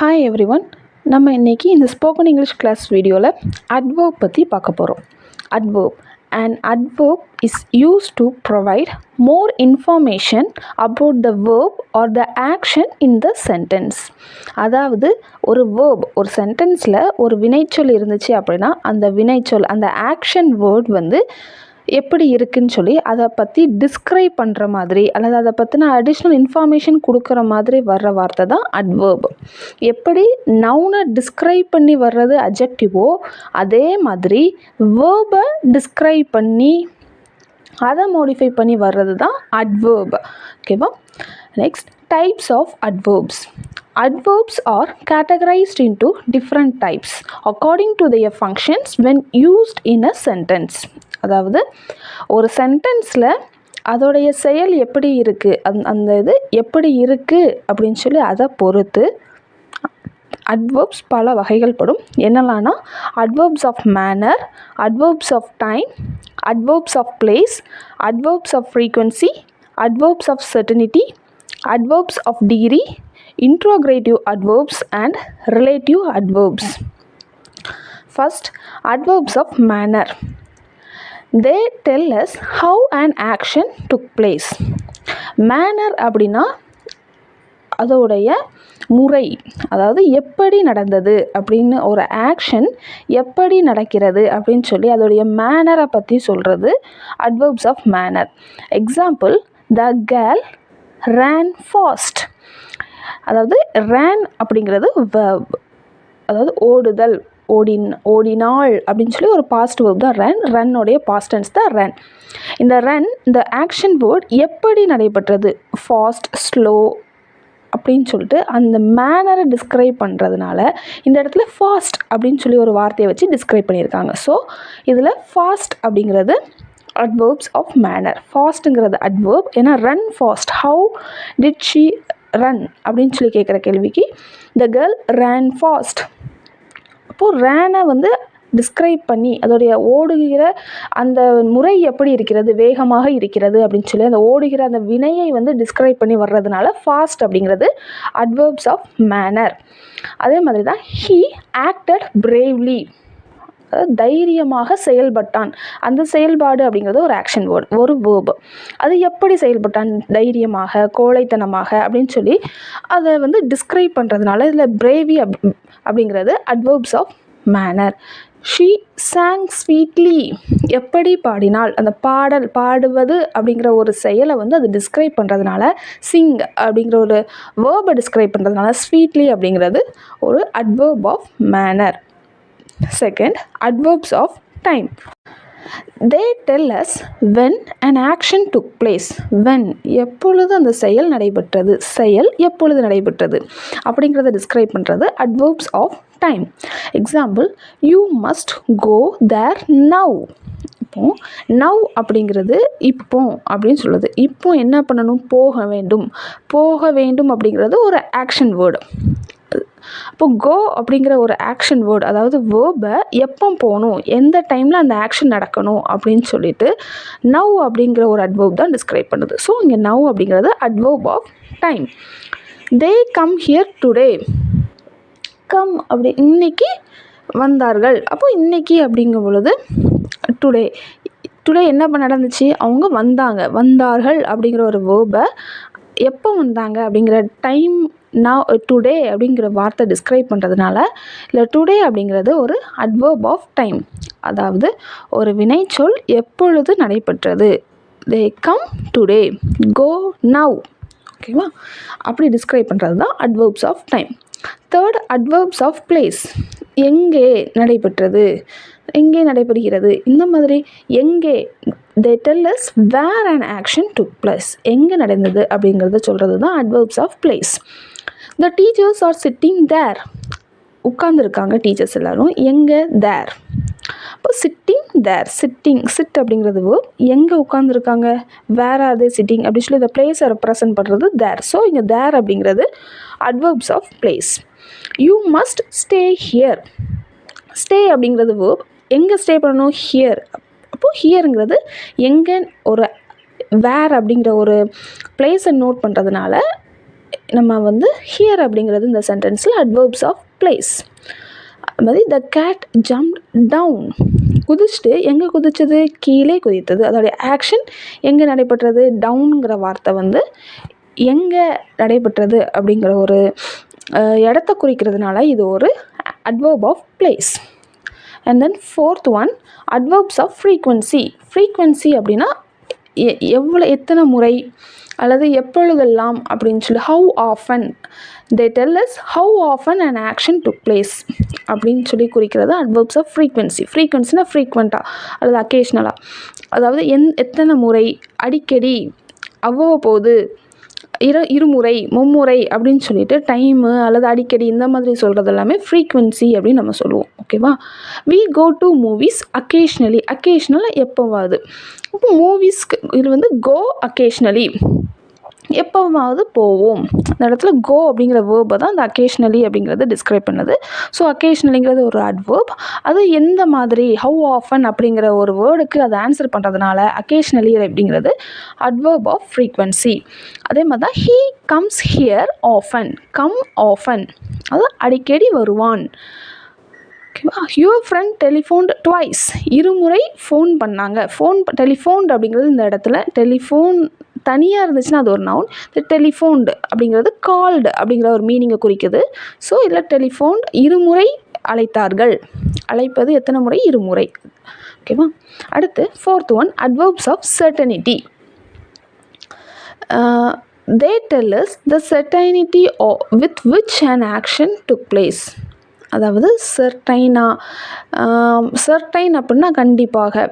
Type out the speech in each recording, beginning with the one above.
Hi everyone. நம்ம இன்றைக்கி இந்த ஸ்போக்கன் இங்கிலீஷ் கிளாஸ் வீடியோவில் அட்வர்ப் பற்றி பார்க்க போகிறோம். Adverb an adverb is used to provide more information about the verb or the action in the sentence. அதாவது ஒரு verb ஒரு சென்டென்ஸில் ஒரு வினைச்சொல் இருந்துச்சு அப்படின்னா அந்த வினைச்சொல் அந்த ஆக்ஷன் வேர்ட் வந்து எப்படி இருக்குன்னு சொல்லி அதை பற்றி டிஸ்கிரைப் பண்ணுற மாதிரி அல்லது அதை பற்றின அடிஷ்னல் இன்ஃபர்மேஷன் கொடுக்குற மாதிரி வர்ற வார்த்தை தான் அட்வர்ப். எப்படி நவுனை டிஸ்கிரைப் பண்ணி வர்றது அட்ஜெக்டிவோ அதே மாதிரி வேர்பை டிஸ்கிரைப் பண்ணி அதை மாடிஃபை பண்ணி வர்றது தான் அட்வர்ப். ஓகேவா? Next, types of adverbs. Adverbs are categorized into different types according to their functions when used in a sentence. அதாவது ஒரு சென்டென்ஸில் அதோடைய செயல் எப்படி இருக்குது அந்த இது எப்படி இருக்குது அப்படின்னு சொல்லி அதை பொறுத்து அட்வர்ப்ஸ் பல வகைகள் படும். என்னெல்லாம்னா adverbs of manner, adverbs of time, adverbs of place, adverbs of frequency, adverbs of certainty, adverbs of degree, interrogative adverbs and relative adverbs. First, adverbs of manner. They tell us how an action took place. Manner அப்படின்னா அதோடைய முறை, அதாவது எப்படி நடந்தது அப்படின்னு ஒரு action எப்படி நடக்கிறது அப்படின்னு சொல்லி அதோடைய மேனரை பற்றி சொல்கிறது adverbs of manner. Example, the girl ran fast. அதாவது ran அப்படிங்கிறது verb, அதாவது ஓடுதல், ஓடினாள் அப்படின்னு சொல்லி ஒரு பாஸ்ட் வேர்ப் தான் ரன். ரன்னுடைய பாஸ்ட் டென்ஸ் தான் ரன். இந்த ரன் இந்த ஆக்ஷன் வேர்ட் எப்படி நடைபெற்றது, ஃபாஸ்ட், ஸ்லோ அப்படின்னு சொல்லிட்டு அந்த மேனரை டிஸ்கிரைப் பண்ணுறதுனால இந்த இடத்துல ஃபாஸ்ட் அப்படின்னு சொல்லி ஒரு வார்த்தையை வச்சு டிஸ்கிரைப் பண்ணியிருக்காங்க. ஸோ இதில் ஃபாஸ்ட் அப்படிங்கிறது adverbs of manner. ஃபாஸ்ட்டுங்கிறது adverb. ஏன்னா run fast, how did she run அப்படின்னு சொல்லி கேட்குற கேள்விக்கு the girl ran fast. அப்போது ரேனை வந்து டிஸ்கிரைப் பண்ணி அதோடைய ஓடுகிற அந்த முறை எப்படி இருக்கிறது, வேகமாக இருக்கிறது அப்படின்னு சொல்லி அந்த ஓடுகிற அந்த வினையை வந்து டிஸ்கிரைப் பண்ணி வர்றதுனால ஃபாஸ்ட் அப்படிங்கிறது adverbs of manner. அதே மாதிரி தான் he acted bravely, தைரியமாக செயல்பட்டான். அந்த செயல்பாடு அப்படிங்கிறது ஒரு ஆக்ஷன் வேர்டு, ஒரு வேர்பு. அது எப்படி செயல்பட்டான், தைரியமாக, கோழைத்தனமாக அப்படின்னு சொல்லி அதை வந்து டிஸ்கிரைப் பண்ணுறதுனால இதில் பிரேவி அப்படிங்கிறது adverbs of manner. she sang sweetly, எப்படி பாடினாள், அந்த பாடுவது அப்படிங்கிற ஒரு செயலை வந்து அது டிஸ்கிரைப் பண்ணுறதுனால சிங் அப்படிங்கிற ஒரு வேர்பை டிஸ்கிரைப் பண்ணுறதுனால ஸ்வீட்லி அப்படிங்கிறது ஒரு adverb of manner. Second, adverbs of time. They tell us when an action took place. When எப்பொழுது அந்த செயல் நடைபெற்றது, செயல் எப்பொழுது நடைபெற்றது அப்படிங்கிறத டிஸ்கிரைப் பண்ணுறது adverbs of time. Example, you must go there now. இப்போ now அப்படிங்கிறது இப்போ அப்படின்னு சொல்லுது. இப்போ என்ன பண்ணணும், போக வேண்டும். போக வேண்டும் அப்படிங்கிறது ஒரு ஆக்ஷன் வேர்டு. அப்போ கோ அப்படிங்கிற ஒரு ஆக்ஷன் வேர்டு, அதாவது வேர்பை எப்போ போகணும், எந்த டைமில் அந்த ஆக்ஷன் நடக்கணும் அப்படின்னு சொல்லிட்டு நவ் அப்படிங்கிற ஒரு அட்வர்ப் தான் டிஸ்கிரைப் பண்ணுது. ஸோ இங்கே நவ் அப்படிங்கிறது adverb of time. They come here today. Come அப்படி இன்னைக்கு வந்தார்கள். அப்போ இன்னைக்கு அப்படிங்கும் பொழுது டுடே என்ன நடந்துச்சு, அவங்க வந்தார்கள் அப்படிங்கிற ஒரு வேர்பை எப்போ வந்தாங்க அப்படிங்கிற டைம் நான் டுடே அப்படிங்கிற வார்த்தை டிஸ்கிரைப் பண்ணுறதுனால இல்லை டுடே அப்படிங்கிறது ஒரு adverb of time, அதாவது ஒரு வினைச்சொல் எப்பொழுது நடைபெற்றது. they come today, go now. ஓகேவா? அப்படி டிஸ்கிரைப் பண்ணுறது தான் adverbs of time. Third, adverbs of place. எங்கே நடைபெற்றது, எங்கே நடைபெறுகிறது, இந்த மாதிரி எங்கே they tell us where an action took place. எங்கே நடந்தது அப்படிங்கிறத சொல்கிறது தான் adverbs of place. The teachers are sitting there. உட்கார்ந்துருக்காங்க டீச்சர்ஸ் எல்லாரும். எங்கே, there. இப்போ சிட்டிங், there. சிட் அப்படிங்கிறது verb. எங்கே உட்கார்ந்துருக்காங்க, where are they sitting அப்படி சொல்லி இந்த பிளேஸை ரெப்ரசன்ட் பண்ணுறது there. ஸோ இங்கே there அப்படிங்கிறது adverbs of place. You must stay here. stay அப்படிங்கிறது verb. எங்கே ஸ்டே பண்ணணும், here. அப்போது ஹியருங்கிறது எங்கே ஒரு வேர் அப்படிங்கிற ஒரு பிளேஸை நோட் பண்ணுறதுனால நம்ம வந்து ஹியர் அப்படிங்கிறது இந்த சென்டென்ஸில் அட்வர்ப்ஸ் ஆஃப் பிளேஸ். அது மாதிரி த கேட் ஜம்ப் டவுன், குதிச்சுட்டு எங்கே குதிச்சது, கீழே குதித்தது. அதோடைய ஆக்ஷன் எங்கே நடைபெற்றது, டவுனுங்கிற வார்த்தை வந்து எங்கே நடைபெற்றது அப்படிங்கிற ஒரு இடத்த குறிக்கிறதுனால இது ஒரு adverb of place. And then fourth one, adverbs of frequency. frequency அப்படின்னா எத்தனை முறை அல்லது எப்பொழுதெல்லாம் அப்படின்னு சொல்லி how often, they tell us how often an action took place அப்படின்னு சொல்லி குறிக்கிறது adverbs of frequency. frequencyனா frequent-ஆ அல்லது occasional-ஆ, அதாவது எத்தனை முறை, அடிக்கடி, அவ்வப்போது, இருமுறை, மும்முறை அப்படின்னு சொல்லிட்டு டைமு அல்லது அடிக்கடி இந்த மாதிரி சொல்கிறது எல்லாமே ஃப்ரீக்வன்சி அப்படின்னு நம்ம சொல்லுவோம். ஓகேவா? We go to movies occasionally, அக்கேஷ்னலாக எப்போவாது. இப்போ மூவிஸ்க்கு இது வந்து கோ அக்கேஷ்னலி, எப்போவாவது போவோம். அந்த இடத்துல கோ அப்படிங்கிற வேர்பை தான் அந்த அக்கேஷ்னலி அப்படிங்கிறது டிஸ்கிரைப் பண்ணுது. ஸோ அக்கேஷ்னலிங்கிறது ஒரு அட்வர்ப். அது எந்த மாதிரி, ஹவு ஆஃபன் அப்படிங்கிற ஒரு வேர்டுக்கு அதை ஆன்சர் பண்ணுறதுனால அக்கேஷ்னலி அப்படிங்கிறது அட்வர்ப் ஆஃப் ஃப்ரீக்வன்சி. அதே மாதிரி தான் he comes here often, come often, அது அடிக்கடி வருவான். ஓகேவா? யுவர் ஃப்ரெண்ட் டெலிஃபோன்ட் ட்வைஸ், இருமுறை ஃபோன் பண்ணாங்க. டெலிஃபோன்ட் அப்படிங்கிறது இந்த இடத்துல டெலிஃபோன் தனியாக இருந்துச்சுன்னா அது ஒரு நவுன். டெலிஃபோன்டு அப்படிங்கிறது கால்டு அப்படிங்கிற ஒரு மீனிங்கை குறிக்குது. ஸோ இதில் டெலிஃபோன் இருமுறை அழைத்தார்கள், அழைப்பது எத்தனை முறை, இருமுறை. ஓகேவா? அடுத்து fourth one, adverbs of certainty. they tell us the certainty with which an action took place. அதாவது சர்டைன் அப்படின்னா கண்டிப்பாக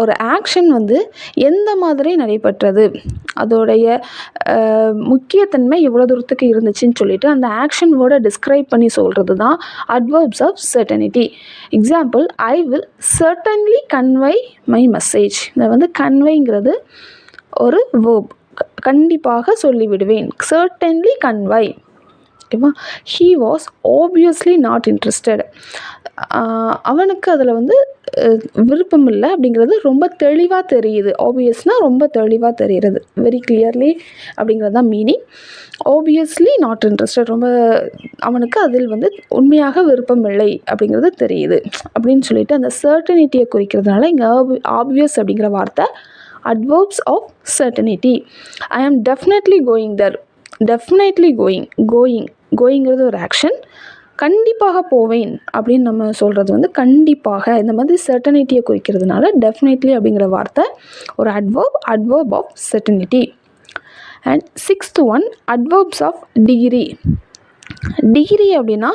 ஒரு ஆக்ஷன் வந்து எந்த மாதிரி நடைபெற்றது, அதோடைய முக்கியத்தன்மை எவ்வளோ தூரத்துக்கு இருந்துச்சுன்னு சொல்லிட்டு அந்த ஆக்ஷன் வேர்டை டிஸ்கிரைப் பண்ணி சொல்கிறது தான் adverbs of certainty. Example, I will certainly convey my message. இதை வந்து கன்வைங்கிறது ஒரு வேர்ப், கண்டிப்பாக சொல்லிவிடுவேன். Certainly convey. ஓகேவா? He was obviously not interested, அவனுக்கு அதில் வந்து விருப்பம் இல்லை அப்படிங்கிறது ரொம்ப தெளிவாக தெரியுது. ஆப்வியஸ்னால் ரொம்ப தெளிவாக தெரிகிறது, வெரி கிளியர்லி அப்படிங்கிறது தான் மீனிங். ஆப்வியஸ்லி நாட் இன்ட்ரெஸ்டட், ரொம்ப அவனுக்கு அதில் வந்து உண்மையாக விருப்பம் இல்லை அப்படிங்கிறது தெரியுது அப்படின்னு சொல்லிட்டு அந்த சர்டனிட்டியை குறிக்கிறதுனால இங்கே ஆப்வியஸ் அப்படிங்கிற வார்த்தை adverbs of certainty. I am definitely going there, definitely கோயிங்கிறது ஒரு ஆக்ஷன். கண்டிப்பாக போவேன் அப்படின்னு நம்ம சொல்கிறது வந்து கண்டிப்பாக, இந்த மாதிரி சர்டனிட்டியை குறிக்கிறதுனால டெஃபினெட்லி அப்படிங்கிற வார்த்தை ஒரு adverb of certainty. And sixth one, adverbs of degree. Degree அப்படின்னா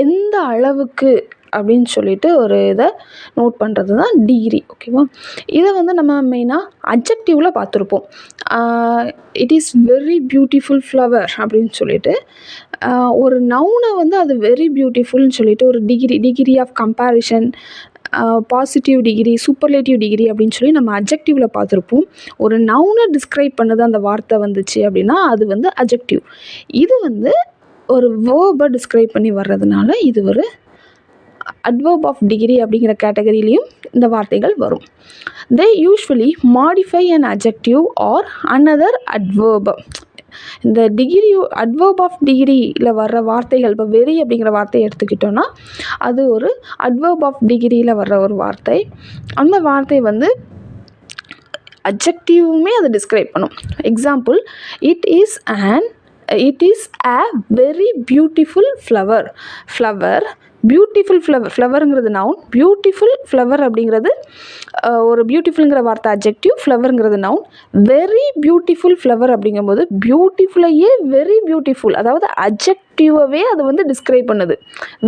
எந்த அளவுக்கு அப்படின்னு சொல்லிட்டு ஒரு இதை நோட் பண்ணுறது தான் டிகிரி. ஓகேவா? இதை வந்து நம்ம மெயினாக அட்ஜெக்டிவில் பார்த்துருப்போம். It is very beautiful flower அப்படின்னு சொல்லிட்டு ஒரு நவுனை வந்து அது வெரி பியூட்டிஃபுல்னு சொல்லிட்டு ஒரு degree of comparison, positive degree, superlative degree அப்படின்னு சொல்லி நம்ம அட்ஜெக்டிவில் பார்த்துருப்போம். ஒரு நவுனை டிஸ்கிரைப் பண்ணது அந்த வார்த்தை வந்துச்சு அப்படின்னா அது வந்து அட்ஜெக்டிவ். இது வந்து ஒரு வேர்பை டிஸ்கிரைப் பண்ணி வர்றதுனால இது ஒரு adverb of degree அப்படிங்கிற கேட்டகரியிலையும் இந்த வார்த்தைகள் வரும். they usually modify an adjective or another adverb. இந்த டிகிரி adverb of degreeல வர்ற வார்த்தைகள், இப்போ வெரி அப்படிங்கிற வார்த்தையை எடுத்துக்கிட்டோன்னா அது ஒரு adverb of degreeல வர்ற ஒரு வார்த்தை. அந்த வார்த்தை வந்து அட்ஜெக்டிவுமே அதை டிஸ்கிரைப் பண்ணும். Example, it is a very beautiful flower. Beautiful ஃப்ளவருங்கிறது நவுன், பியூட்டிஃபுல் ஃப்ளவர் அப்படிங்கிறது ஒரு பியூட்டிஃபுல்ங்கிற வார்த்தை அட்ஜெக்டிவ், ஃப்ளவருங்கிறது நவுன். வெரி பியூட்டிஃபுல் ஃப்ளவர் அப்படிங்கும்போது பியூட்டிஃபுல்லையே வெரி பியூட்டிஃபுல், அதாவது அட்ஜெக்டிவவே அது வந்து டிஸ்கிரைப் பண்ணுது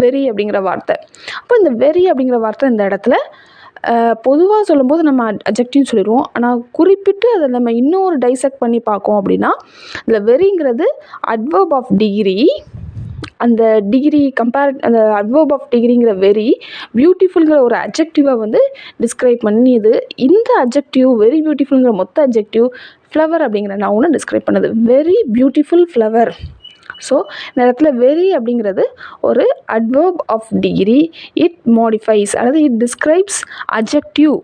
வெரி அப்படிங்கிற வார்த்தை. அப்போ இந்த வெரி அப்படிங்கிற வார்த்தை இந்த இடத்துல பொதுவாக சொல்லும்போது நம்ம அட்ஜெக்டிவ் சொல்லிடுவோம். ஆனால் குறிப்பிட்டு அதை நம்ம இன்னொரு டைசெக்ட் பண்ணி பார்க்கோம் அப்படின்னா இதில் வெரிங்கிறது அட்வர்ப் ஆஃப் டிகிரி. அந்த டிகிரி அந்த adverb of டிகிரிங்கிற வெரி பியூட்டிஃபுல்ங்கிற ஒரு அட்ஜெக்டிவை வந்து டிஸ்கிரைப் பண்ணிது. இந்த அட்ஜெக்டிவ் வெரி பியூட்டிஃபுல்ங்கிற மொத்த அட்ஜெக்டிவ் ஃப்ளவர் அப்படிங்கிற நவுனை டிஸ்கிரைப் பண்ணுது. Very beautiful flower. ஸோ இந்த இடத்துல வெரி அப்படிங்கிறது ஒரு adverb of degree. It modifies அல்லது இட் டிஸ்கிரைப்ஸ் அட்ஜெக்டிவ்,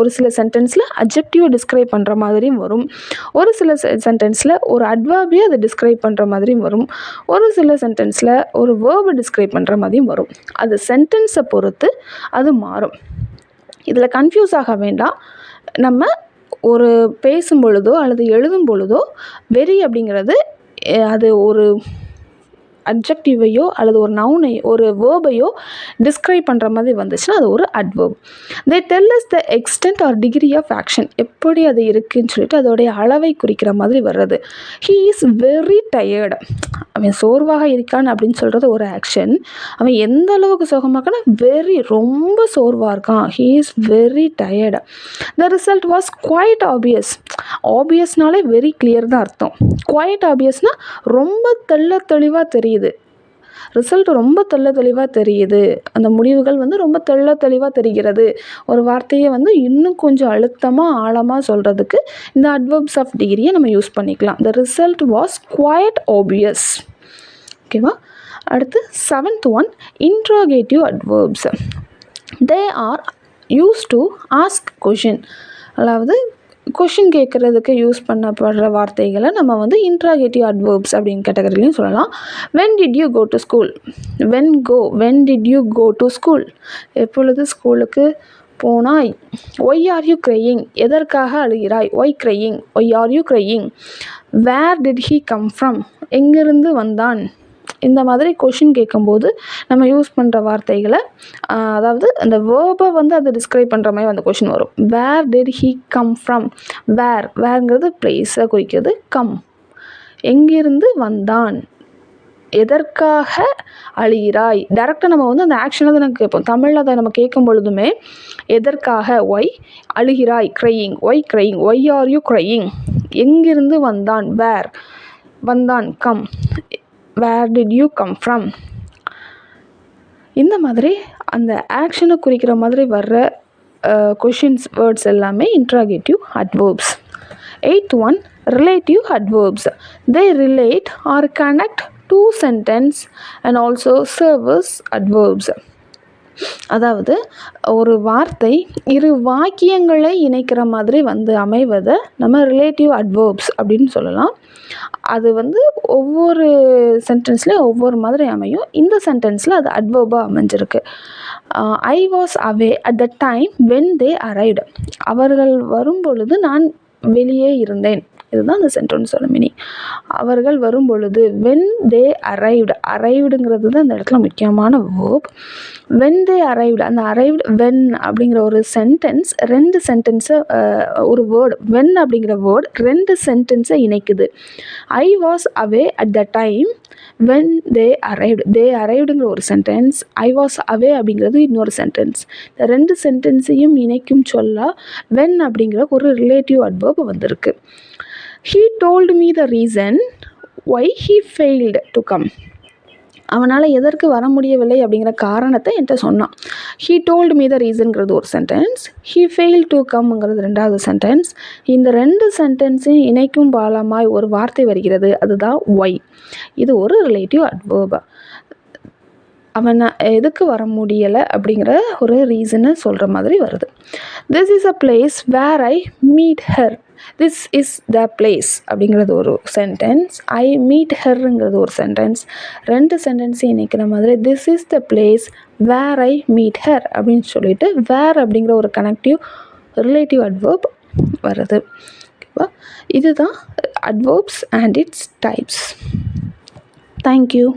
ஒரு சில சென்டென்ஸில் அட்ஜெக்டிவை டிஸ்கிரைப் பண்ணுற மாதிரியும் வரும், ஒரு சில சென்டென்ஸில் ஒரு அட்வர்பே அதை டிஸ்கிரைப் பண்ணுற மாதிரியும் வரும், ஒரு சில சென்டென்ஸில் ஒரு வேர்பை டிஸ்கிரைப் பண்ணுற மாதிரியும் வரும். அது சென்டென்ஸை பொறுத்து அது மாறும். இதில் கன்ஃபியூஸ் ஆக வேண்டாம். நம்ம ஒரு பேசும் பொழுதோ அல்லது எழுதும் பொழுதோ வெரி அப்படிங்கிறது அது ஒரு அட்ஜெக்டிவையோ அல்லது ஒரு நவுனையோ ஒரு வேர்பையோ டிஸ்கிரைப் பண்ணுற மாதிரி வந்துச்சுன்னா அது ஒரு adverb. They tell us the extent or degree of action, எப்படி அது இருக்குதுன்னு சொல்லிட்டு அதோடைய அளவை குறிக்கிற மாதிரி வர்றது. ஹீ இஸ் வெரி டயர்டு, அவன் சோர்வாக இருக்கான் அப்படின்னு சொல்கிறது ஒரு ஆக்ஷன். அவன் எந்த அளவுக்கு சோகமாக இருக்கான்னா வெரி ரொம்ப சோர்வாக இருக்கான். He is very tired. The result was quite obvious. ஆப்வியஸ்னாலே வெரி கிளியர் தான் அர்த்தம். குவைட் ஆப்வியஸ்னால் ரொம்ப தெளிவாக தெரியுது. ரிசல்ட் ரொம்ப தெளிவாக தெரியுது, அந்த முடிவுகள் வந்து ரொம்ப தெளிவாக தெரிகிறது. ஒரு வார்த்தையை வந்து இன்னும் கொஞ்சம் அழுத்தமாக ஆழமாக சொல்கிறதுக்கு இந்த அட்வர்ப்ஸ் ஆஃப் டிகிரியை நம்ம யூஸ் பண்ணிக்கலாம். The result was quite obvious. ஓகேவா? அடுத்து 7th one, interrogative adverbs. They are used to ask question, அதாவது கொஷின் கேட்குறதுக்கு யூஸ் பண்ணப்படுற வார்த்தைகளை நம்ம வந்து இன்ட்ராகேட்டிவ் அட்வர்ப்ஸ் அப்படின்னு கேட்டகரிலையும் சொல்லலாம். When did you go to school, when did you go to school, எப்பொழுது ஸ்கூலுக்கு போனாய். ஒய் ஆர் யூ க்ரையிங், எதற்காக அழுகிறாய். Why crying, why are you crying. Where did he come from, எங்கிருந்து வந்தான். இந்த மாதிரி கொஷின் கேட்கும்போது நம்ம யூஸ் பண்ணுற வார்த்தைகளை, அதாவது அந்த வேர்பை வந்து அதை டிஸ்கிரைப் பண்ணுற மாதிரி அந்த கொஷின் வரும். Where did he come from. வேர்ங்கிறது பிளேஸை குறிக்கிறது. கம் எங்கிருந்து வந்தான். எதற்காக அழுகிறாய். டேரெக்டாக நம்ம வந்து அந்த ஆக்ஷனை தான் நம்ம கேட்போம். தமிழில் அதை நம்ம கேட்கும் பொழுதுமே எதற்காக, ஒய், அழுகிறாய், crying, why crying, why are you crying. எங்கிருந்து வந்தான், வேர், வந்தான், come, where did you come from. இந்த மாதிரி அந்த ஆக்ஷனை குறிக்கிற மாதிரி வர்ற கொஷின்ஸ் வேர்ட்ஸ் எல்லாமே interrogative adverbs. 8th one, relative adverbs. They relate or connect to sentence and also serves adverbs. அதாவது ஒரு வார்த்தை இரு வாக்கியங்களை இணைக்கிற மாதிரி வந்து அமைவதை நம்ம ரிலேட்டிவ் அட்வர்ப்ஸ் அப்படின்னு சொல்லலாம். அது வந்து ஒவ்வொரு சென்டென்ஸ்லேயும் ஒவ்வொரு மாதிரி அமையும். இந்த சென்டென்ஸில் அது அட்வர்பாக அமைஞ்சிருக்கு. ஐ was away at the time when they arrived, அவர்கள் வரும் பொழுது நான் வெளியே இருந்தேன். இதுதான் அந்த சென்டென்ஸோட மீனிங். அவர்கள் வரும் பொழுது, வென் தே அரைவ்டு, அரைவ்டுங்கிறது தான் இந்த இடத்துல முக்கியமான வேர்ப். வென் தே அரைவ்டு, அந்த அரைவ்டு வென் அப்படிங்கிற ஒரு சென்டென்ஸ் ரெண்டு சென்டென்ஸை, ஒரு வேர்டு வென் அப்படிங்கிற வேர்டு ரெண்டு சென்டென்ஸை இணைக்குது. I was away at the time when they arrived, they அரைவ்டுங்கிற ஒரு சென்டென்ஸ், ஐ வாஸ் அவே அப்படிங்கிறது இன்னொரு சென்டென்ஸ். இந்த ரெண்டு சென்டென்ஸையும் இணைக்கும் சொல்ல வென் அப்படிங்கிற ஒரு ரிலேட்டிவ் அட்வர்ப் வந்திருக்கு. He told me the reason why he failed to come. அவனால் எதற்கு வர முடியவில்லை அப்படிங்கிற காரணத்தை என்கிட்ட சொன்னான். He told me the reasonங்கிறது ஒரு சென்டென்ஸ், he failed to comeங்கிறது ரெண்டாவது சென்டென்ஸ். இந்த ரெண்டு சென்டென்ஸையும் இணைக்கும் பாலமாய் ஒரு வார்த்தை வருகிறது, அதுதான் why. இது ஒரு ரிலேட்டிவ் அட்வர்ப். அவனை எதுக்கு வர முடியலை அப்படிங்கிற ஒரு ரீசனை சொல்கிற மாதிரி வருது. This is a place where I meet her, this is the place அப்படிங்கிறது ஒரு சென்டென்ஸ், ஐ மீட் ஹர்ங்கிறது ஒரு சென்டென்ஸ். ரெண்டு சென்டென்ஸையும் இணைக்கிற மாதிரி this is the place where I meet her அப்படின்னு சொல்லிட்டு வேர் அப்படிங்கிற ஒரு கனெக்டிவ் ரிலேட்டிவ் அட்வர்ப் வருது. ஓகேவா? இதுதான் adverbs and it's types. Thank you.